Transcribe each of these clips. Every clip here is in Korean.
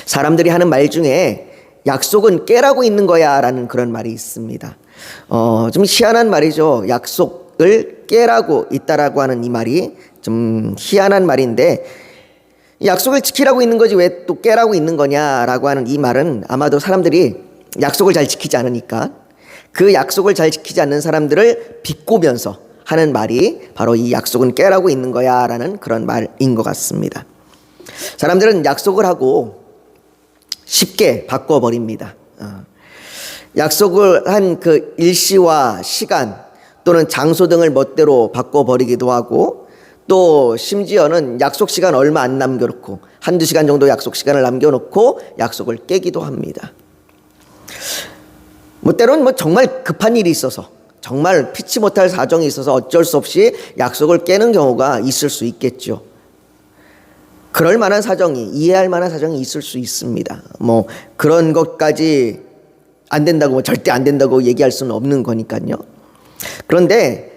사람들이 하는 말 중에 약속은 깨라고 있는 거야 라는 그런 말이 있습니다. 좀 희한한 말이죠. 약속을 깨라고 있다라고 하는 이 말이 좀 희한한 말인데, 약속을 지키라고 있는 거지 왜 또 깨라고 있는 거냐라고 하는 이 말은 아마도 사람들이 약속을 잘 지키지 않으니까 그 약속을 잘 지키지 않는 사람들을 비꼬면서 하는 말이 바로 이 약속은 깨라고 있는 거야 라는 그런 말인 것 같습니다. 사람들은 약속을 하고 쉽게 바꿔버립니다. 약속을 한 그 일시와 시간 또는 장소 등을 멋대로 바꿔버리기도 하고, 또 심지어는 약속 시간 얼마 안 남겨놓고 한두 시간 정도 약속 시간을 남겨놓고 약속을 깨기도 합니다. 때로는 정말 급한 일이 있어서, 정말 피치 못할 사정이 있어서 어쩔 수 없이 약속을 깨는 경우가 있을 수 있겠죠. 그럴 만한 사정이, 이해할 만한 사정이 있을 수 있습니다. 그런 것까지 안 된다고, 절대 안 된다고 얘기할 수는 없는 거니까요. 그런데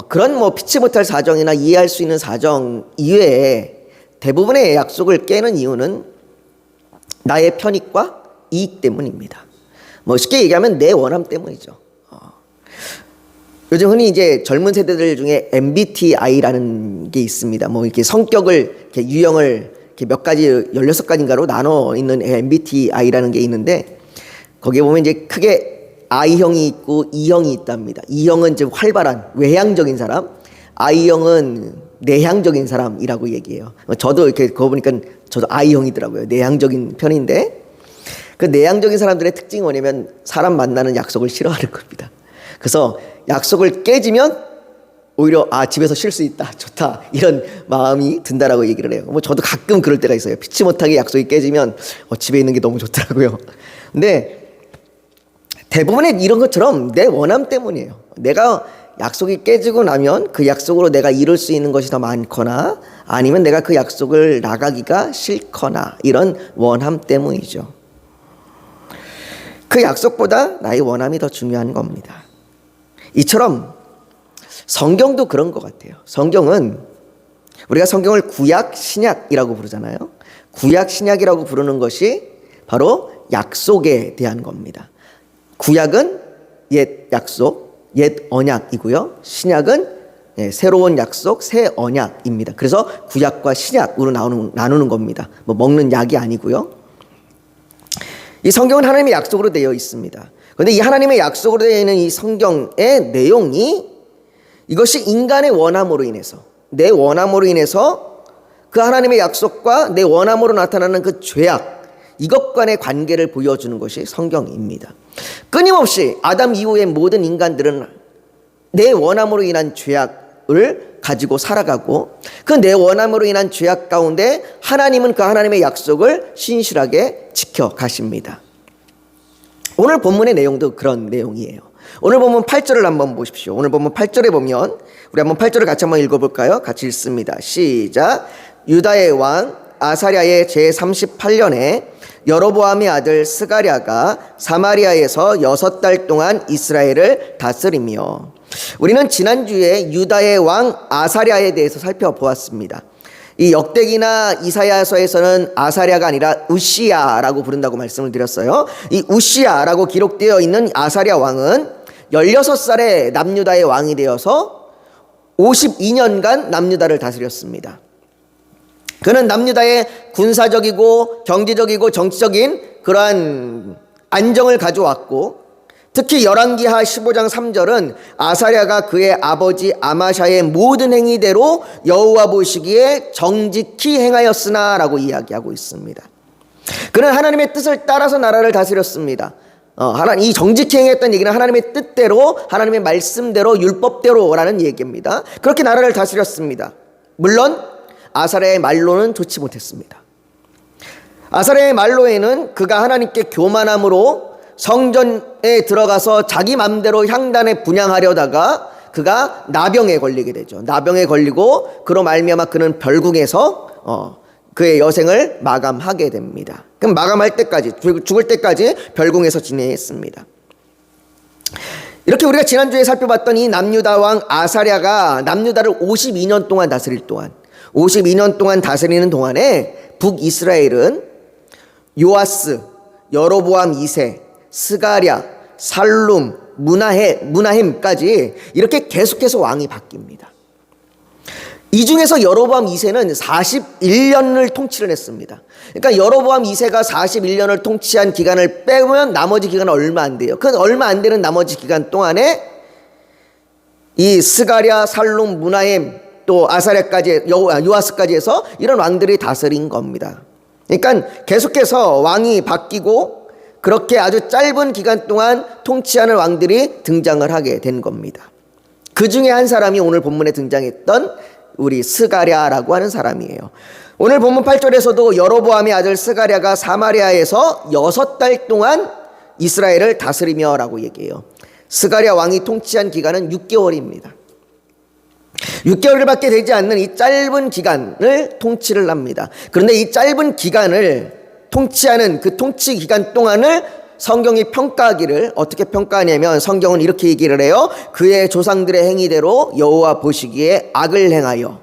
그런 피치 못할 사정이나 이해할 수 있는 사정 이외에 대부분의 약속을 깨는 이유는 나의 편익과 이익 때문입니다. 쉽게 얘기하면 내 원함 때문이죠. 요즘 흔히 이제 젊은 세대들 중에 MBTI라는 게 있습니다. 이렇게 성격을, 이렇게 유형을 이렇게 몇 가지, 16가지인가로 나눠 있는 MBTI라는 게 있는데, 거기에 보면 이제 크게 I형이 있고 E형이 있답니다. E형은 좀 활발한 외향적인 사람, I형은 내향적인 사람이라고 얘기해요. 저도 이렇게 그거 보니까 저도 I형이더라고요. 내향적인 편인데, 그 내향적인 사람들의 특징이 뭐냐면 사람 만나는 약속을 싫어하는 겁니다. 그래서 약속을 깨지면 오히려 집에서 쉴 수 있다, 좋다, 이런 마음이 든다라고 얘기를 해요. 저도 가끔 그럴 때가 있어요. 피치 못하게 약속이 깨지면 집에 있는 게 너무 좋더라고요. 근데 대부분의 이런 것처럼 내 원함 때문이에요. 내가 약속이 깨지고 나면 그 약속으로 내가 이룰 수 있는 것이 더 많거나, 아니면 내가 그 약속을 나가기가 싫거나, 이런 원함 때문이죠. 그 약속보다 나의 원함이 더 중요한 겁니다. 이처럼 성경도 그런 것 같아요. 성경은, 우리가 성경을 구약, 신약이라고 부르잖아요. 구약, 신약이라고 부르는 것이 바로 약속에 대한 겁니다. 구약은 옛 약속, 옛 언약이고요. 신약은 새로운 약속, 새 언약입니다. 그래서 구약과 신약으로 나누는 겁니다. 먹는 약이 아니고요. 이 성경은 하나님의 약속으로 되어 있습니다. 그런데 이 하나님의 약속으로 되어 있는 이 성경의 내용이, 이것이 인간의 원함으로 인해서, 내 원함으로 인해서 그 하나님의 약속과 내 원함으로 나타나는 그 죄악, 이것 간의 관계를 보여주는 것이 성경입니다. 끊임없이 아담 이후의 모든 인간들은 내 원함으로 인한 죄악을 가지고 살아가고, 그 내 원함으로 인한 죄악 가운데 하나님은 그 하나님의 약속을 신실하게 지켜가십니다. 오늘 본문의 내용도 그런 내용이에요. 오늘 본문 8절을 한번 보십시오. 오늘 본문 8절에 보면, 우리 한번 8절을 같이 한번 읽어볼까요? 같이 읽습니다. 시작. 유다의 왕 아사랴의 제38년에 여로보암의 아들 스가랴가 사마리아에서 6달 동안 이스라엘을 다스리며, 우리는 지난주에 유다의 왕 아사랴에 대해서 살펴보았습니다. 이 역대기나 이사야서에서는 아사랴가 아니라 우시야라고 부른다고 말씀을 드렸어요. 이 우시야라고 기록되어 있는 아사랴 왕은 16살에 남유다의 왕이 되어서 52년간 남유다를 다스렸습니다. 그는 남유다의 군사적이고 경제적이고 정치적인 그러한 안정을 가져왔고, 특히 열왕기하 15장 3절은 아사랴가 그의 아버지 아마샤의 모든 행위대로 여호와 보시기에 정직히 행하였으나 라고 이야기하고 있습니다. 그는 하나님의 뜻을 따라서 나라를 다스렸습니다. 이 정직히 행했다는 얘기는 하나님의 뜻대로, 하나님의 말씀대로, 율법대로라는 얘기입니다. 그렇게 나라를 다스렸습니다. 물론 아사랴의 말로는 좋지 못했습니다. 아사랴의 말로에는 그가 하나님께 교만함으로 성전에 들어가서 자기 맘대로 향단에 분향하려다가 그가 나병에 걸리게 되죠. 나병에 걸리고 그로 말미암아 그는 별궁에서 그의 여생을 마감하게 됩니다. 그럼 마감할 때까지, 죽을 때까지 별궁에서 지내했습니다. 이렇게 우리가 지난주에 살펴봤던 이 남유다 왕 아사랴가 남유다를 52년 동안 다스릴 동안, 52년 동안 다스리는 동안에 북이스라엘은 요아스, 여로보암 2세, 스가랴, 살룸, 무나햄까지 이렇게 계속해서 왕이 바뀝니다. 이 중에서 여로보암 2세는 41년을 통치를 했습니다. 그러니까 여로보암 2세가 41년을 통치한 기간을 빼면 나머지 기간은 얼마 안 돼요. 그 얼마 안 되는 나머지 기간 동안에 이 스가랴, 살룸, 무나햄, 또 아사랴까지, 요아스까지 해서 이런 왕들이 다스린 겁니다. 그러니까 계속해서 왕이 바뀌고 그렇게 아주 짧은 기간 동안 통치하는 왕들이 등장을 하게 된 겁니다. 그 중에 한 사람이 오늘 본문에 등장했던 우리 스가랴라고 하는 사람이에요. 오늘 본문 8절에서도 여로보암의 아들 스가랴가 사마리아에서 6달 동안 이스라엘을 다스리며 라고 얘기해요. 스가랴 왕이 통치한 기간은 6개월입니다. 6개월밖에 되지 않는 이 짧은 기간을 통치를 합니다. 그런데 이 짧은 기간을 통치하는 그 통치 기간 동안을 성경이 평가하기를 어떻게 평가하냐면 성경은 이렇게 얘기를 해요. 그의 조상들의 행위대로 여호와 보시기에 악을 행하여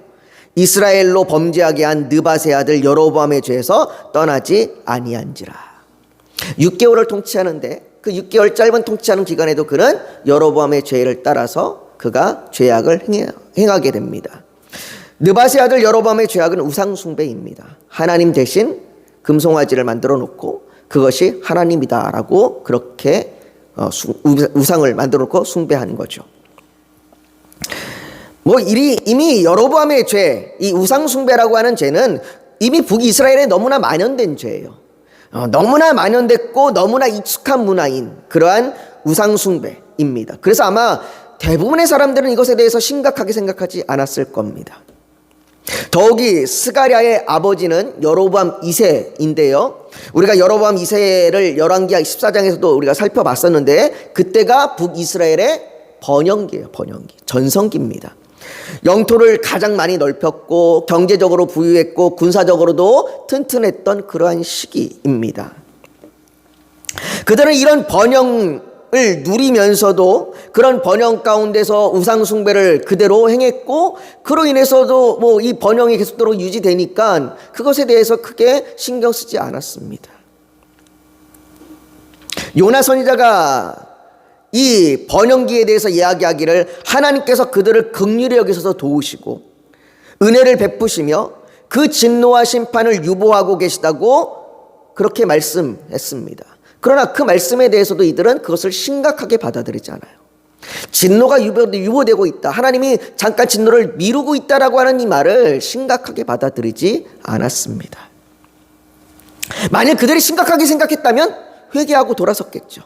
이스라엘로 범죄하게 한 느밧의 아들 여로보암의 죄에서 떠나지 아니한지라. 6개월을 통치하는데 그 6개월 짧은 통치하는 기간에도 그는 여로보암의 죄를 따라서 그가 죄악을 행하게 됩니다. 느밧의 아들 여로보암의 죄악은 우상 숭배입니다. 하나님 대신 금송아지를 만들어 놓고 그것이 하나님이다라고 그렇게 우상을 만들어 놓고 숭배하는 거죠. 이미 여로보암의 죄, 이 우상 숭배라고 하는 죄는 이미 북이스라엘에 너무나 만연된 죄예요. 너무나 만연됐고 너무나 익숙한 문화인 그러한 우상 숭배입니다. 그래서 아마 대부분의 사람들은 이것에 대해서 심각하게 생각하지 않았을 겁니다. 더욱이 스가랴의 아버지는 여로보암 2세인데요. 우리가 여로보암 2세를 열왕기하 14장에서도 우리가 살펴봤었는데 그때가 북이스라엘의 번영기예요. 번영기, 전성기입니다. 영토를 가장 많이 넓혔고 경제적으로 부유했고 군사적으로도 튼튼했던 그러한 시기입니다. 그들은 이런 번영을 누리면서도 그런 번영 가운데서 우상 숭배를 그대로 행했고 그로 인해서도 이 번영이 계속적으로 유지되니까 그것에 대해서 크게 신경 쓰지 않았습니다. 요나 선지자가 이 번영기에 대해서 이야기하기를 하나님께서 그들을 긍휼히 여기셔서 도우시고 은혜를 베푸시며 그 진노와 심판을 유보하고 계시다고 그렇게 말씀했습니다. 그러나 그 말씀에 대해서도 이들은 그것을 심각하게 받아들이지 않아요. 진노가 유보되고 있다. 하나님이 잠깐 진노를 미루고 있다라고 하는 이 말을 심각하게 받아들이지 않았습니다. 만약 그들이 심각하게 생각했다면 회개하고 돌아섰겠죠.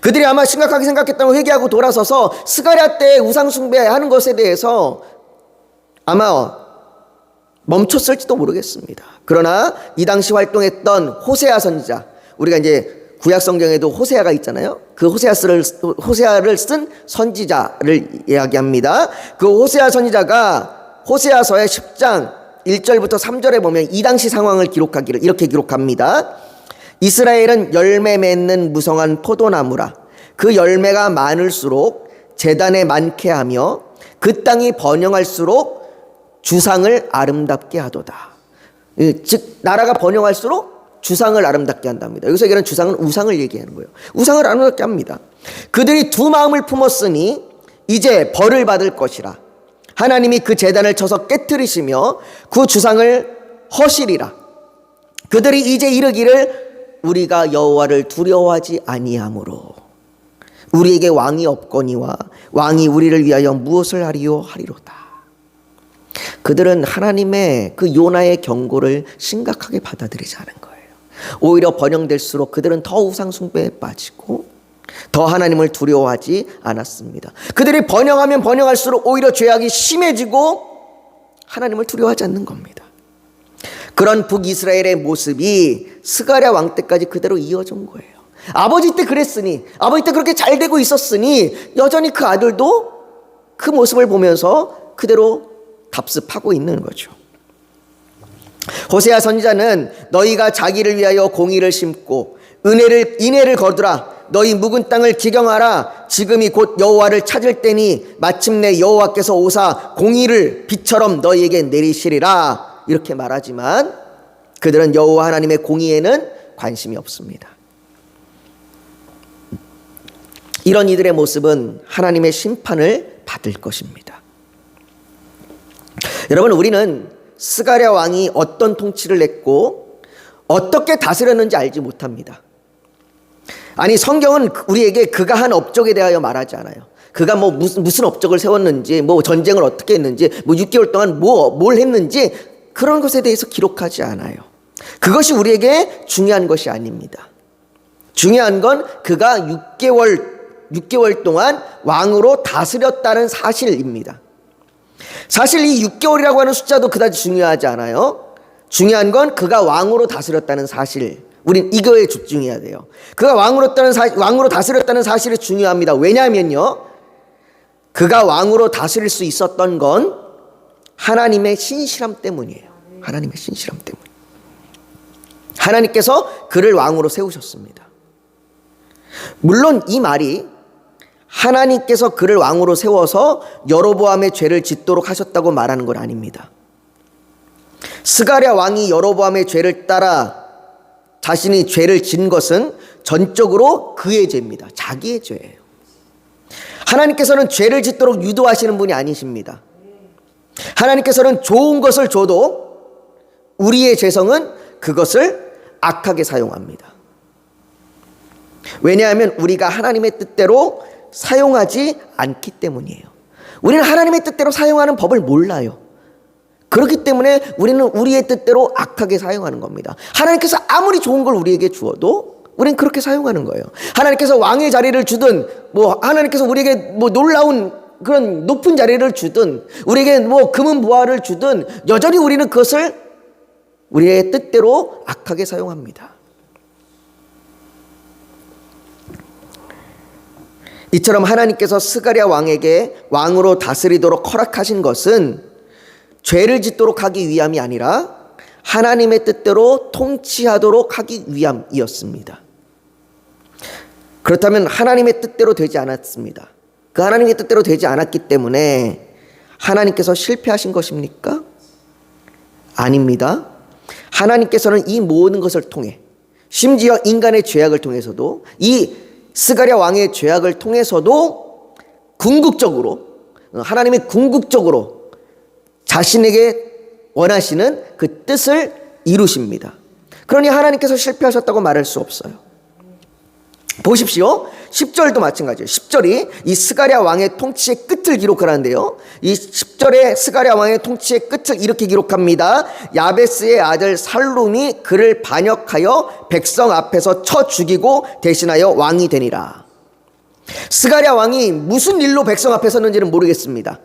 그들이 아마 심각하게 생각했다면 회개하고 돌아서서 스가랴 때 우상 숭배하는 것에 대해서 아마 멈췄을지도 모르겠습니다. 그러나 이 당시 활동했던 호세아 선지자, 우리가 이제 구약 성경에도 호세아가 있잖아요. 그 호세아를 쓴 선지자를 이야기합니다. 그 호세아 선지자가 호세아서의 10장 1절부터 3절에 보면 이 당시 상황을 기록하기를 이렇게 기록합니다. 이스라엘은 열매 맺는 무성한 포도나무라. 그 열매가 많을수록 제단에 많게 하며 그 땅이 번영할수록 주상을 아름답게 하도다. 즉 나라가 번영할수록 주상을 아름답게 한답니다. 여기서 얘기하는 주상은 우상을 얘기하는 거예요. 우상을 아름답게 합니다. 그들이 두 마음을 품었으니 이제 벌을 받을 것이라. 하나님이 그 제단을 쳐서 깨뜨리시며 그 주상을 허시리라. 그들이 이제 이르기를 우리가 여호와를 두려워하지 아니하므로 우리에게 왕이 없거니와 왕이 우리를 위하여 무엇을 하리요 하리로다. 그들은 하나님의 그 요나의 경고를 심각하게 받아들이지 않은 거예요. 오히려 번영될수록 그들은 더 우상 숭배에 빠지고 더 하나님을 두려워하지 않았습니다. 그들이 번영하면 번영할수록 오히려 죄악이 심해지고 하나님을 두려워하지 않는 겁니다. 그런 북이스라엘의 모습이 스가랴 왕 때까지 그대로 이어진 거예요. 아버지 때 그랬으니, 아버지 때 그렇게 잘 되고 있었으니 여전히 그 아들도 그 모습을 보면서 그대로 답습하고 있는 거죠. 호세아 선지자는 너희가 자기를 위하여 공의를 심고 인애를 거두라. 너희 묵은 땅을 기경하라. 지금이 곧 여호와를 찾을 때니 마침내 여호와께서 오사 공의를 비처럼 너희에게 내리시리라. 이렇게 말하지만 그들은 여호와 하나님의 공의에는 관심이 없습니다. 이런 이들의 모습은 하나님의 심판을 받을 것입니다. 여러분, 우리는 스가랴 왕이 어떤 통치를 했고 어떻게 다스렸는지 알지 못합니다. 아니, 성경은 우리에게 그가 한 업적에 대하여 말하지 않아요. 그가 뭐 무슨 업적을 세웠는지, 뭐 전쟁을 어떻게 했는지, 뭐 6개월 동안 뭘 했는지 그런 것에 대해서 기록하지 않아요. 그것이 우리에게 중요한 것이 아닙니다. 중요한 건 그가 6개월 동안 왕으로 다스렸다는 사실입니다. 사실 이 6개월이라고 하는 숫자도 그다지 중요하지 않아요. 중요한 건 그가 왕으로 다스렸다는 사실. 우린 이거에 집중해야 돼요. 그가 왕으로 다스렸다는 사실이 중요합니다. 왜냐하면요, 그가 왕으로 다스릴 수 있었던 건 하나님의 신실함 때문이에요. 하나님의 신실함 때문. 하나님께서 그를 왕으로 세우셨습니다. 물론 이 말이 하나님께서 그를 왕으로 세워서 여로보암의 죄를 짓도록 하셨다고 말하는 건 아닙니다. 스가랴 왕이 여로보암의 죄를 따라 자신이 죄를 진 것은 전적으로 그의 죄입니다. 자기의 죄예요. 하나님께서는 죄를 짓도록 유도하시는 분이 아니십니다. 하나님께서는 좋은 것을 줘도 우리의 죄성은 그것을 악하게 사용합니다. 왜냐하면 우리가 하나님의 뜻대로 사용하지 않기 때문이에요. 우리는 하나님의 뜻대로 사용하는 법을 몰라요. 그렇기 때문에 우리는 우리의 뜻대로 악하게 사용하는 겁니다. 하나님께서 아무리 좋은 걸 우리에게 주어도 우리는 그렇게 사용하는 거예요. 하나님께서 왕의 자리를 주든, 하나님께서 우리에게 놀라운 그런 높은 자리를 주든, 우리에게 금은 부하를 주든, 여전히 우리는 그것을 우리의 뜻대로 악하게 사용합니다. 이처럼 하나님께서 스가랴 왕에게 왕으로 다스리도록 허락하신 것은 죄를 짓도록 하기 위함이 아니라 하나님의 뜻대로 통치하도록 하기 위함이었습니다. 그렇다면 하나님의 뜻대로 되지 않았습니다. 그 하나님의 뜻대로 되지 않았기 때문에 하나님께서 실패하신 것입니까? 아닙니다. 하나님께서는 이 모든 것을 통해, 심지어 인간의 죄악을 통해서도, 이 스가랴 왕의 죄악을 통해서도 하나님의 궁극적으로 자신에게 원하시는 그 뜻을 이루십니다. 그러니 하나님께서 실패하셨다고 말할 수 없어요. 보십시오. 10절도 마찬가지예요. 10절이 이 스가랴 왕의 통치의 끝을 기록하는데요, 이 10절에 스가랴 왕의 통치의 끝을 이렇게 기록합니다. 야베스의 아들 살룸이 그를 반역하여 백성 앞에서 쳐 죽이고 대신하여 왕이 되니라. 스가랴 왕이 무슨 일로 백성 앞에 섰는지는 모르겠습니다.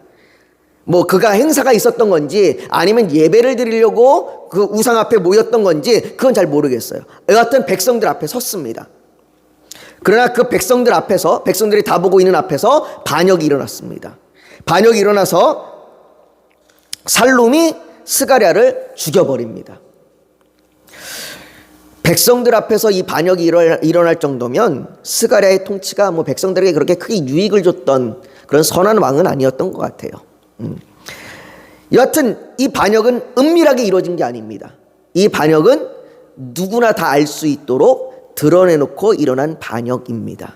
그가 행사가 있었던 건지 아니면 예배를 드리려고 그 우상 앞에 모였던 건지 그건 잘 모르겠어요. 여하튼 백성들 앞에 섰습니다. 그러나 그 백성들 앞에서, 백성들이 다 보고 있는 앞에서 반역이 일어났습니다. 반역이 일어나서 살룸이 스가랴를 죽여버립니다. 백성들 앞에서 이 반역이 일어날 정도면 스가랴의 통치가 백성들에게 그렇게 크게 유익을 줬던 그런 선한 왕은 아니었던 것 같아요. 여하튼 이 반역은 은밀하게 이루어진 게 아닙니다. 이 반역은 누구나 다 알 수 있도록 드러내놓고 일어난 반역입니다.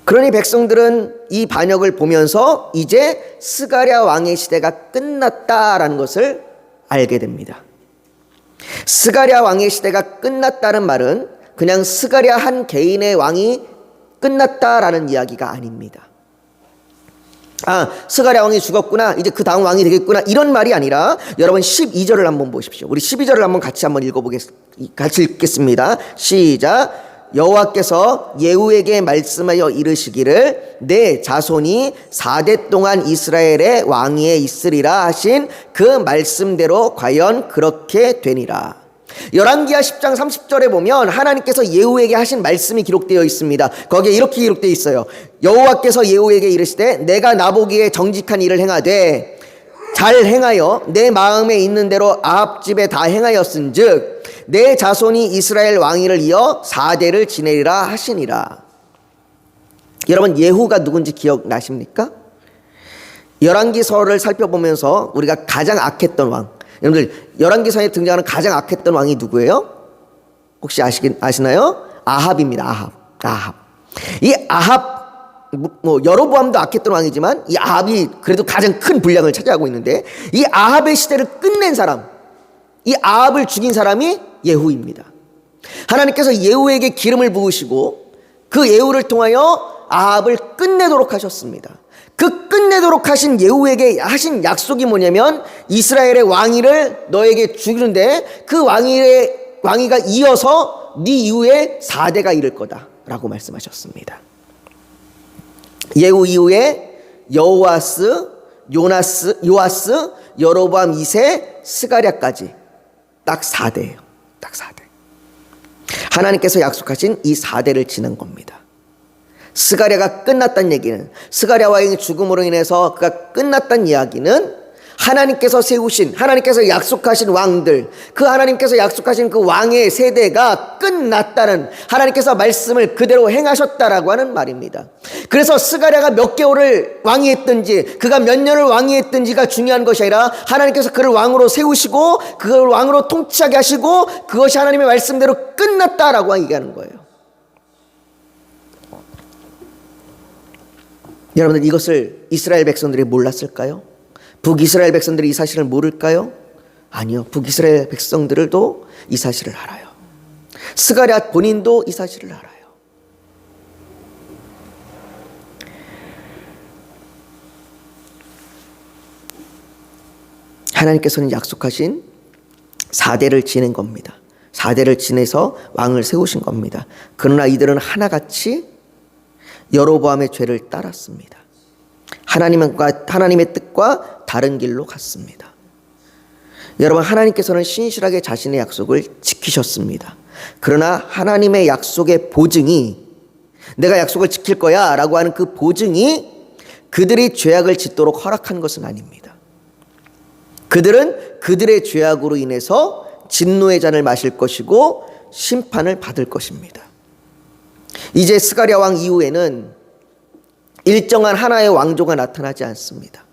그러니 백성들은 이 반역을 보면서 이제 스가랴 왕의 시대가 끝났다라는 것을 알게 됩니다. 스가랴 왕의 시대가 끝났다는 말은 그냥 스가랴 한 개인의 왕이 끝났다라는 이야기가 아닙니다. 스가랴 왕이 죽었구나, 이제 그 다음 왕이 되겠구나, 이런 말이 아니라, 여러분 12절을 한번 보십시오. 우리 12절을 같이 같이 읽겠습니다. 시작. 여호와께서 예후에게 말씀하여 이르시기를 내 자손이 4대 동안 이스라엘의 왕위에 있으리라 하신 그 말씀대로 과연 그렇게 되니라. 열왕기하 10장 30절에 보면 하나님께서 예후에게 하신 말씀이 기록되어 있습니다. 거기에 이렇게 기록되어 있어요. 여호와께서 예후에게 이르시되 내가 나보기에 정직한 일을 행하되 잘 행하여 내 마음에 있는 대로 아합 집에 다 행하였은즉 내 자손이 이스라엘 왕위를 이어 4대를 지내리라 하시니라. 여러분, 예후가 누군지 기억나십니까? 열왕기서를 살펴보면서 우리가 가장 악했던 왕, 여러분들 열왕기상에 등장하는 가장 악했던 왕이 누구예요? 혹시 아시나요? 아합입니다. 아합. 이 아합, 뭐 여로보암도 악했던 왕이지만 이 아합이 그래도 가장 큰 분량을 차지하고 있는데, 이 아합의 시대를 끝낸 사람, 이 아합을 죽인 사람이 예후입니다. 하나님께서 예후에게 기름을 부으시고 그 예후를 통하여 아합을 끝내도록 하셨습니다. 그 끝내도록 하신 예후에게 하신 약속이 뭐냐면, 이스라엘의 왕위를 너에게 주는데 그 왕위가 이어서 네 이후에 4대가 이를 거다라고 말씀하셨습니다. 예후 이후에 여호아스, 요아스, 여로보암 2세, 스가랴까지 딱 4대예요. 딱 4대. 하나님께서 약속하신 이 4대를 지는 겁니다. 스가랴가 끝났다는 얘기는, 스가랴 왕의 죽음으로 인해서 그가 끝났다는 이야기는 하나님께서 세우신, 하나님께서 약속하신 왕들, 그 하나님께서 약속하신 그 왕의 세대가 끝났다는, 하나님께서 말씀을 그대로 행하셨다라고 하는 말입니다. 그래서 스가랴가 몇 개월을 왕위했든지 그가 몇 년을 왕위했든지가 중요한 것이 아니라 하나님께서 그를 왕으로 세우시고 그걸 왕으로 통치하게 하시고 그것이 하나님의 말씀대로 끝났다라고 얘기하는 거예요. 여러분들, 이것을 이스라엘 백성들이 몰랐을까요? 북이스라엘 백성들이 이 사실을 모를까요? 아니요. 북이스라엘 백성들도 이 사실을 알아요. 스가랴 본인도 이 사실을 알아요. 하나님께서는 약속하신 4대를 지낸 겁니다. 4대를 지내서 왕을 세우신 겁니다. 그러나 이들은 하나같이 여로보암의 죄를 따랐습니다. 하나님의 뜻과 다른 길로 갔습니다. 여러분, 하나님께서는 신실하게 자신의 약속을 지키셨습니다. 그러나 하나님의 약속의 보증이, 내가 약속을 지킬 거야 라고 하는 그 보증이 그들이 죄악을 짓도록 허락한 것은 아닙니다. 그들은 그들의 죄악으로 인해서 진노의 잔을 마실 것이고 심판을 받을 것입니다. 이제 스가랴 왕 이후에는 일정한 하나의 왕조가 나타나지 않습니다.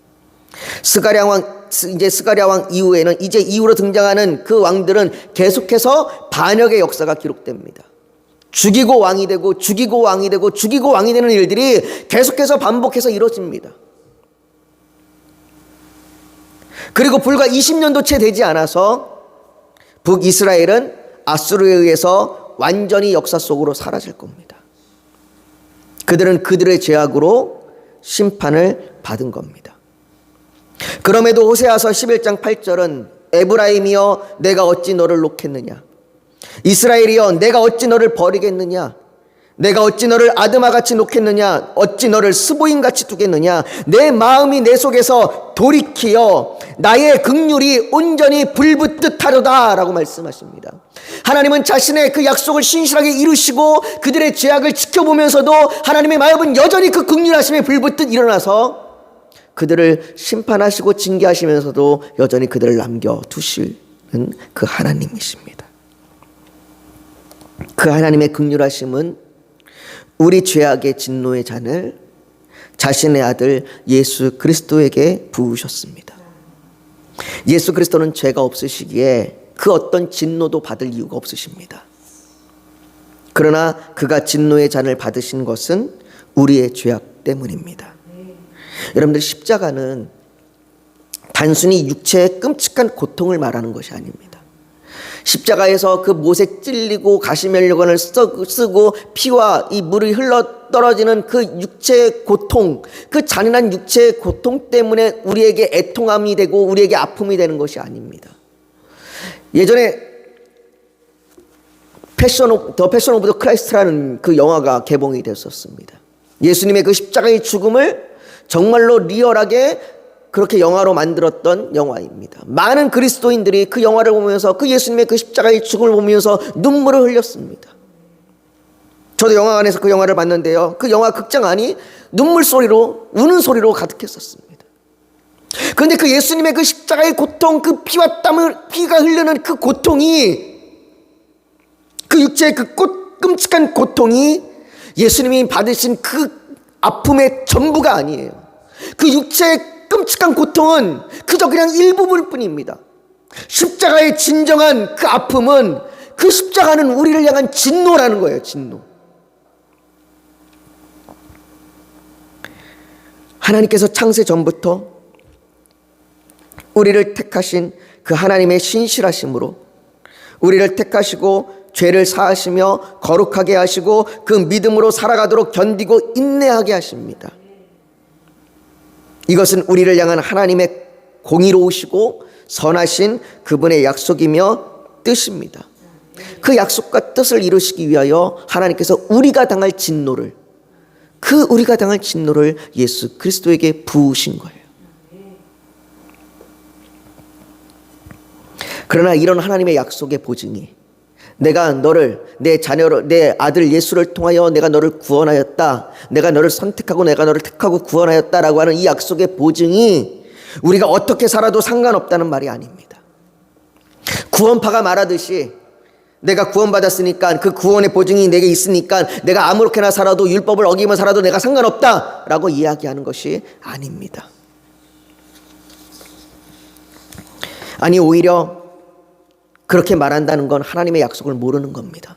스가랴 왕 이후에는, 이제 이후로 등장하는 그 왕들은 계속해서 반역의 역사가 기록됩니다. 죽이고 왕이 되고 죽이고 왕이 되고 죽이고 왕이 되는 일들이 계속해서 반복해서 이루어집니다. 그리고 불과 20년도 채 되지 않아서 북이스라엘은 아수르에 의해서 완전히 역사 속으로 사라질 겁니다. 그들은 그들의 죄악으로 심판을 받은 겁니다. 그럼에도 호세아서 11장 8절은 에브라임이여 내가 어찌 너를 놓겠느냐, 이스라엘이여 내가 어찌 너를 버리겠느냐, 내가 어찌 너를 아드마같이 놓겠느냐, 어찌 너를 스보임같이 두겠느냐, 내 마음이 내 속에서 돌이키어 나의 긍휼이 온전히 불붙듯 하려다 라고 말씀하십니다. 하나님은 자신의 그 약속을 신실하게 이루시고 그들의 죄악을 지켜보면서도 하나님의 마음은 여전히 그 긍휼하심에 불붙듯 일어나서 그들을 심판하시고 징계하시면서도 여전히 그들을 남겨두시는 그 하나님이십니다. 그 하나님의 긍휼하심은 우리 죄악의 진노의 잔을 자신의 아들 예수 그리스도에게 부으셨습니다. 예수 그리스도는 죄가 없으시기에 그 어떤 진노도 받을 이유가 없으십니다. 그러나 그가 진노의 잔을 받으신 것은 우리의 죄악 때문입니다. 여러분들, 십자가는 단순히 육체의 끔찍한 고통을 말하는 것이 아닙니다. 십자가에서 그 못에 찔리고 가시면류관을 쓰고 피와 이 물이 흘러 떨어지는 그 육체의 고통, 그 잔인한 육체의 고통 때문에 우리에게 애통함이 되고 우리에게 아픔이 되는 것이 아닙니다. 예전에 더 패션 오브 더 크라이스트라는 그 영화가 개봉이 됐었습니다. 예수님의 그 십자가의 죽음을 정말로 리얼하게 그렇게 영화로 만들었던 영화입니다. 많은 그리스도인들이 그 영화를 보면서, 그 예수님의 그 십자가의 죽음을 보면서 눈물을 흘렸습니다. 저도 영화관에서 그 영화를 봤는데요, 그 영화 극장 안이 눈물 소리로, 우는 소리로 가득했었습니다. 그런데 그 예수님의 그 십자가의 고통, 그 피가 흐르는 그 고통이, 그 육체의 그 끔찍한 고통이 예수님이 받으신 그 아픔의 전부가 아니에요. 그 육체의 끔찍한 고통은 그저 그냥 일부분 뿐입니다. 십자가의 진정한 그 아픔은, 그 십자가는 우리를 향한 진노라는 거예요. 진노. 하나님께서 창세 전부터 우리를 택하신 그 하나님의 신실하심으로 우리를 택하시고 죄를 사하시며 거룩하게 하시고 그 믿음으로 살아가도록 견디고 인내하게 하십니다. 이것은 우리를 향한 하나님의 공의로우시고 선하신 그분의 약속이며 뜻입니다. 그 약속과 뜻을 이루시기 위하여 하나님께서 우리가 당할 진노를, 그 우리가 당할 진노를 예수 그리스도에게 부으신 거예요. 그러나 이런 하나님의 약속의 보증이, 내가 너를, 내 자녀를, 내 아들 예수를 통하여 내가 너를 구원하였다, 내가 너를 선택하고 내가 너를 택하고 구원하였다라고 하는 이 약속의 보증이 우리가 어떻게 살아도 상관없다는 말이 아닙니다. 구원파가 말하듯이 내가 구원받았으니까, 그 구원의 보증이 내게 있으니까 내가 아무렇게나 살아도, 율법을 어기며 살아도 내가 상관없다라고 이야기하는 것이 아닙니다. 아니, 오히려 그렇게 말한다는 건 하나님의 약속을 모르는 겁니다.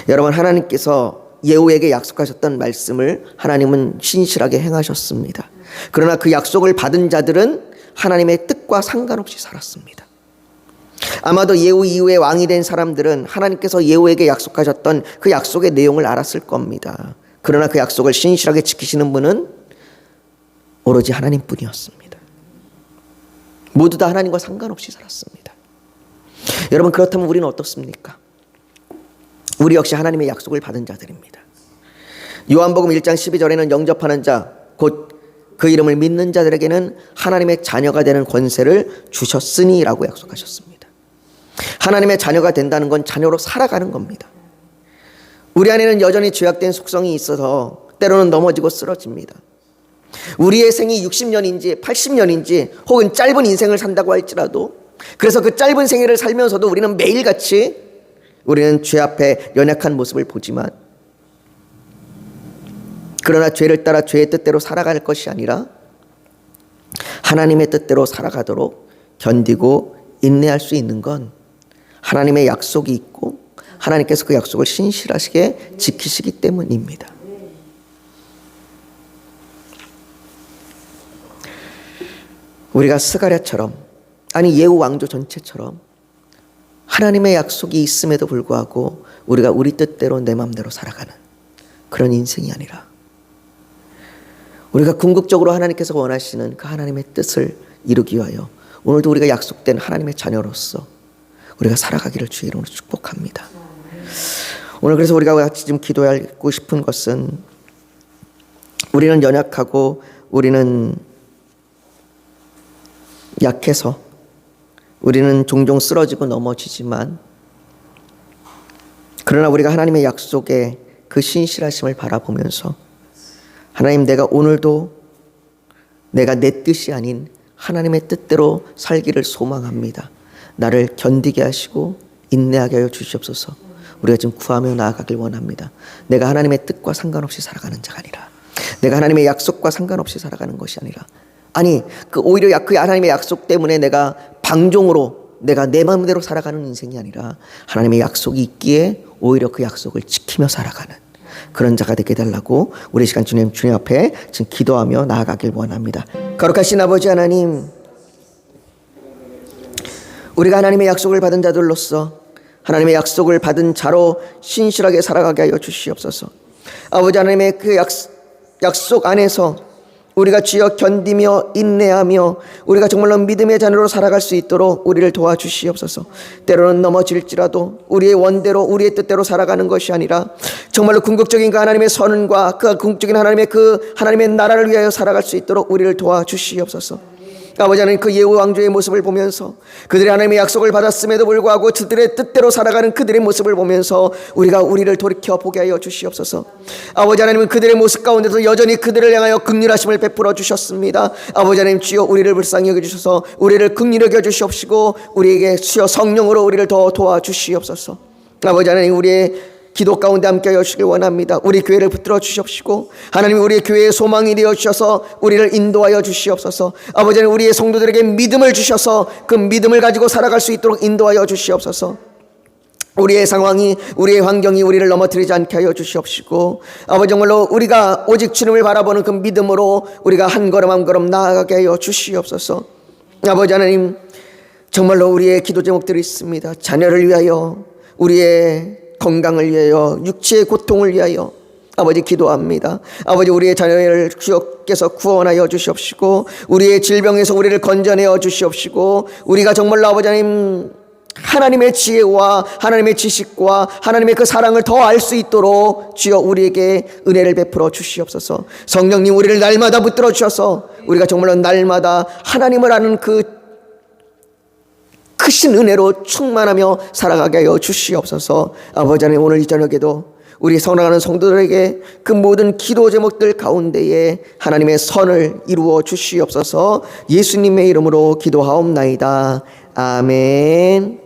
여러분, 하나님께서 예후에게 약속하셨던 말씀을 하나님은 신실하게 행하셨습니다. 그러나 그 약속을 받은 자들은 하나님의 뜻과 상관없이 살았습니다. 아마도 예후 이후에 왕이 된 사람들은 하나님께서 예후에게 약속하셨던 그 약속의 내용을 알았을 겁니다. 그러나 그 약속을 신실하게 지키시는 분은 오로지 하나님뿐이었습니다. 모두 다 하나님과 상관없이 살았습니다. 여러분, 그렇다면 우리는 어떻습니까? 우리 역시 하나님의 약속을 받은 자들입니다. 요한복음 1장 12절에는 영접하는 자, 곧 그 이름을 믿는 자들에게는 하나님의 자녀가 되는 권세를 주셨으니 라고 약속하셨습니다. 하나님의 자녀가 된다는 건 자녀로 살아가는 겁니다. 우리 안에는 여전히 죄악된 속성이 있어서 때로는 넘어지고 쓰러집니다. 우리의 생이 60년인지 80년인지 혹은 짧은 인생을 산다고 할지라도, 그래서 그 짧은 생애를 살면서도 우리는 매일같이 우리는 죄 앞에 연약한 모습을 보지만, 그러나 죄를 따라 죄의 뜻대로 살아갈 것이 아니라 하나님의 뜻대로 살아가도록 견디고 인내할 수 있는 건 하나님의 약속이 있고 하나님께서 그 약속을 신실하게 지키시기 때문입니다. 우리가 스가랴처럼, 아니 예후 왕조 전체처럼 하나님의 약속이 있음에도 불구하고 우리가 우리 뜻대로 내 마음대로 살아가는 그런 인생이 아니라, 우리가 궁극적으로 하나님께서 원하시는 그 하나님의 뜻을 이루기 위하여 오늘도 우리가 약속된 하나님의 자녀로서 우리가 살아가기를 주의 이름으로 축복합니다. 오늘 그래서 우리가 같이 좀 기도하고 싶은 것은, 우리는 연약하고 우리는 약해서 우리는 종종 쓰러지고 넘어지지만, 그러나 우리가 하나님의 약속의 그 신실하심을 바라보면서, 하나님, 내가 오늘도 내가 내 뜻이 아닌 하나님의 뜻대로 살기를 소망합니다. 나를 견디게 하시고 인내하게 하여 주시옵소서. 우리가 지금 구하며 나아가길 원합니다. 내가 하나님의 뜻과 상관없이 살아가는 자가 아니라, 내가 하나님의 약속과 상관없이 살아가는 것이 아니라, 아니 오히려 그 하나님의 약속 때문에 내가 방종으로 내가 내 마음대로 살아가는 인생이 아니라 하나님의 약속이 있기에 오히려 그 약속을 지키며 살아가는 그런 자가 되게 해달라고 우리 시간 주님 앞에 지금 기도하며 나아가길 원합니다. 거룩하신 아버지 하나님, 우리가 하나님의 약속을 받은 자들로서 하나님의 약속을 받은 자로 신실하게 살아가게 하여 주시옵소서. 아버지 하나님의 그 약속 안에서 우리가 주여 견디며 인내하며 우리가 정말로 믿음의 자녀로 살아갈 수 있도록 우리를 도와주시옵소서. 때로는 넘어질지라도 우리의 원대로 우리의 뜻대로 살아가는 것이 아니라 정말로 궁극적인 그 하나님의 선과 그 궁극적인 하나님의 나라를 위하여 살아갈 수 있도록 우리를 도와주시옵소서. 아버지 하나님, 그 예후 왕조의 모습을 보면서 그들이 하나님의 약속을 받았음에도 불구하고 그들의 뜻대로 살아가는 그들의 모습을 보면서 우리가 우리를 돌이켜 보게 하여 주시옵소서. 아버지 하나님은 그들의 모습 가운데서 여전히 그들을 향하여 긍휼하심을 베풀어 주셨습니다. 아버지 하나님, 주여 우리를 불쌍히 여겨주셔서 우리를 긍휼히 여겨주시옵시고 우리에게 주여 성령으로 우리를 더 도와주시옵소서. 아버지 하나님, 우리의 기도 가운데 함께하여 주시길 원합니다. 우리 교회를 붙들어 주시옵시고 하나님 우리의 교회의 소망이 되어 주셔서 우리를 인도하여 주시옵소서. 아버지 하나님 우리의 성도들에게 믿음을 주셔서 그 믿음을 가지고 살아갈 수 있도록 인도하여 주시옵소서. 우리의 상황이 우리의 환경이 우리를 넘어뜨리지 않게 하여 주시옵시고 아버지 정말로 우리가 오직 주님을 바라보는 그 믿음으로 우리가 한 걸음 한 걸음 나아가게 하여 주시옵소서. 아버지 하나님 정말로 우리의 기도 제목들이 있습니다. 자녀를 위하여, 우리의 건강을 위하여, 육체의 고통을 위하여 아버지 기도합니다. 아버지 우리의 자녀를 주께서 구원하여 주시옵시고 우리의 질병에서 우리를 건져내어 주시옵시고 우리가 정말로 아버지 하나님 하나님의 지혜와 하나님의 지식과 하나님의 그 사랑을 더 알 수 있도록 주여 우리에게 은혜를 베풀어 주시옵소서. 성령님 우리를 날마다 붙들어 주셔서 우리가 정말로 날마다 하나님을 아는 그 크신 은혜로 충만하며 살아가게 하여 주시옵소서. 아버지 하나님 오늘 이 저녁에도 우리 사랑하는 성도들에게 그 모든 기도 제목들 가운데에 하나님의 선을 이루어 주시옵소서. 예수님의 이름으로 기도하옵나이다. 아멘.